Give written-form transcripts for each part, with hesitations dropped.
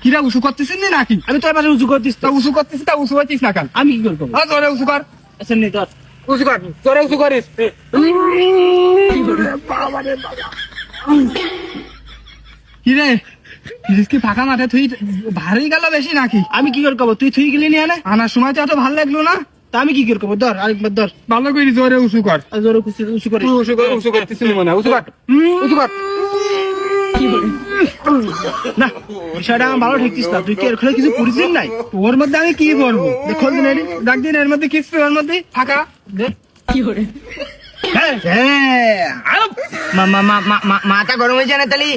কিরা উঁচু করতেছিস নাকি? আমি তোর পাশে উঁচু করতিস, তা উঁচু করতেছিস, তা উঁচু হইতিস না কেন? আমি কি করবো? জোরে উঁচু কর, উঁচু কর, জোরে উঁচু করিস। কিরে কি ফাঁকা মাঠে তুই ভারী গেল বেশি নাকি? আমি কি করবো? তুই তুই গেলি নিয়ে আনার সময় তো এত ভালো লাগলো না, তা আমি কি করবো? ধর আরেকবার ধর, ভালো করে জোরে উঁচু কর, জোরে উঁচু কর, উঁচু করতেছিস মনে হয়, উঁচু কর, উঁচু কর। না বিষয়টা আমার ভালো ঠেকতিস না, তুই কি এর খেলে কিছু পরিচিত নাই? ওর মধ্যে আমি কি করবো? খোল দিন ডাক দিন, এর মধ্যে কিছু, ওর মধ্যে ফাঁকা মাথা গরম হয়ে যায় না? তাহলে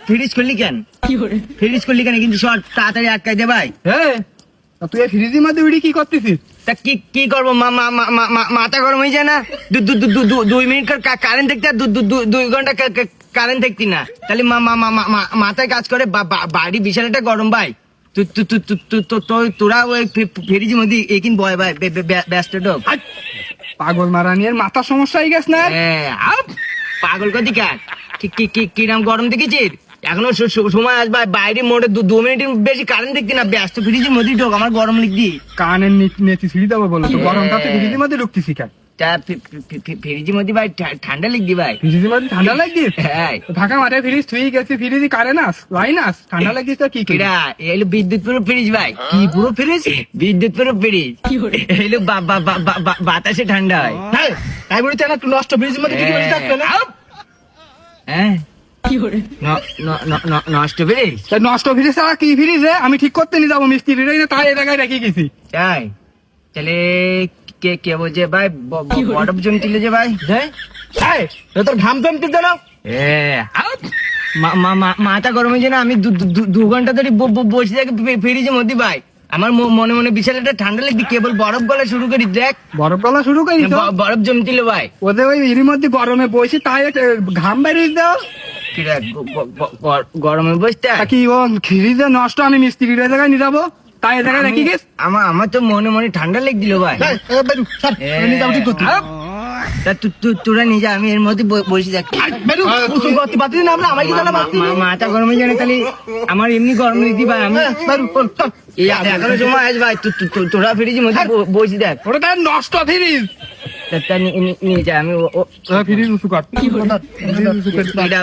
ফ্রিজ করলি কেন? ফ্রিজ করলি কেন? কিন্তু সব তাড়াতাড়ি আটকাই দে ভাই। হ্যাঁ তুই ফ্রিজের মধ্যে উড়ি কি করতেছিস? তা কি করবো? মাথা গরম হয়ে যায় না? 2 মিনিট কারেন্ট দেখতে, 2 ঘন্টা কারেন্ট দেখতি না, তাহলে মাথায় কাজ করে। বাড়ি বিশাল একটা গরম ভাই। তোরা ওই ফ্রিজের মধ্যে একিন বয় ভাই, ব্যস্ত ঢোক। পাগল মারা নিয়ে মাথার সমস্যা হয়ে গেছে না? পাগল কতি কার? কিরাম গরম দেখেছিস? এখনো সময় আসবে, বাইরে মোটে 2 মিনিটের বেশি কারেন্ট দেখতি না, ব্যস্ত ফ্রিজের মধ্যে ঢোক, আমার গরম লিখবি। কানের নেতি ছিঁড়ি দেবো বলো তো, গরমটা তো ফ্রিজের মধ্যে ঢুকতেছি কেন? ফ্রিজের মধ্যে ভাই ঠান্ডা লিখবি ভাই। ফ্রিজের মধ্যে ঠান্ডা লাগছে? হ্যাঁ ফাঁকা মাঠে ফ্রিজ তুই গেছি, ফ্রিজে কারেন্ট আস, লাইন আস, ঠান্ডা লাগছিস তো কি কিরা? এলো বিদ্যুৎ পুরো ফ্রিজ ভাই। কি পুরো ফ্রিজ? বিদ্যুৎ পুরো ফ্রিজ। এলো বাতাসে ঠান্ডা হয়। তাই বলে তো একটু নষ্ট ফ্রিজের মধ্যে কিছু বেশি থাকবে না? হ্যাঁ নষ্ট ফ্রিজ? নষ্ট ফ্রিজ ছাড়া কি ফ্রিজ রে? আমি ঠিক করতে নিয়ে যাবো মিস্ত্রি রে, তাই এই জায়গায় রেখে গেছি। তাই? তাহলে কে বলছে ভাই বরফ জমছিল যে ভাই? তোর ঘাম জমতে দিল? মাথা গরম হয়েছে না? আমি 2 ঘন্টা ধরে বসে থাকি ফ্রিজের মধ্যে ভাই, আমার মনে মনে বিশাল একটা ঠান্ডা লাগবে, কেবল বরফ গলা শুরু করি। দেখ বরফ গলা শুরু করি, বরফ জমছিল ভাই। ওদের ওই এর মধ্যে গরমে বসে তাই ঘাম বেরিয়ে দাও। গরমে বসতে কি ফ্রিজে নষ্ট, আমি মিস্ত্রির জায়গায় নিয়ে যাবো, তাই এই জায়গায় রেখে গেছ। আমার তো মনে মনে ঠান্ডা লেগছিল ভাই। তোরা নিয়ে যা, আমি এর মধ্যে বসে থাকি। মাথা গরম হয়ে জানে, তাহলে আমার এমনি গরম দিদি ভাই। আমি এখনো সময় আস ভাই, তোরা ফ্রিজের মধ্যে বসে দেখ। ওটা তার নষ্ট ফ্রিজ, নিয়ে যা। আমি ফ্রিজ উঁচু কর,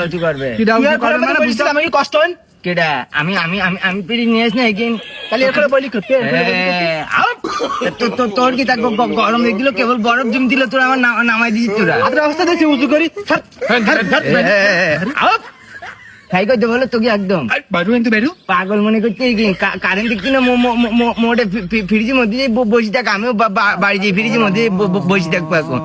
উঁচু করবে আমি কষ্ট হয় কেডা? আমি আমি আমি আমি ফ্রিজ নিয়ে আস না এগিন, তাহলে এখানে বলি করতে। তোর কি থাকবো? গরম দেখছিল, কেবল বরফ জম দিল, তোরা আমার নামাই দিছিস। তোরা অবস্থা দেখছি উঁচু করি, খাই করতে বলো তোকে একদম পাগল মনে করতে। কারেন্ট দেখছি না মোটে ফ্রিজের মধ্যে বসে থাক, আমিও বাড়ি যাই ফ্রিজের মধ্যে বসে থাকবো এখন।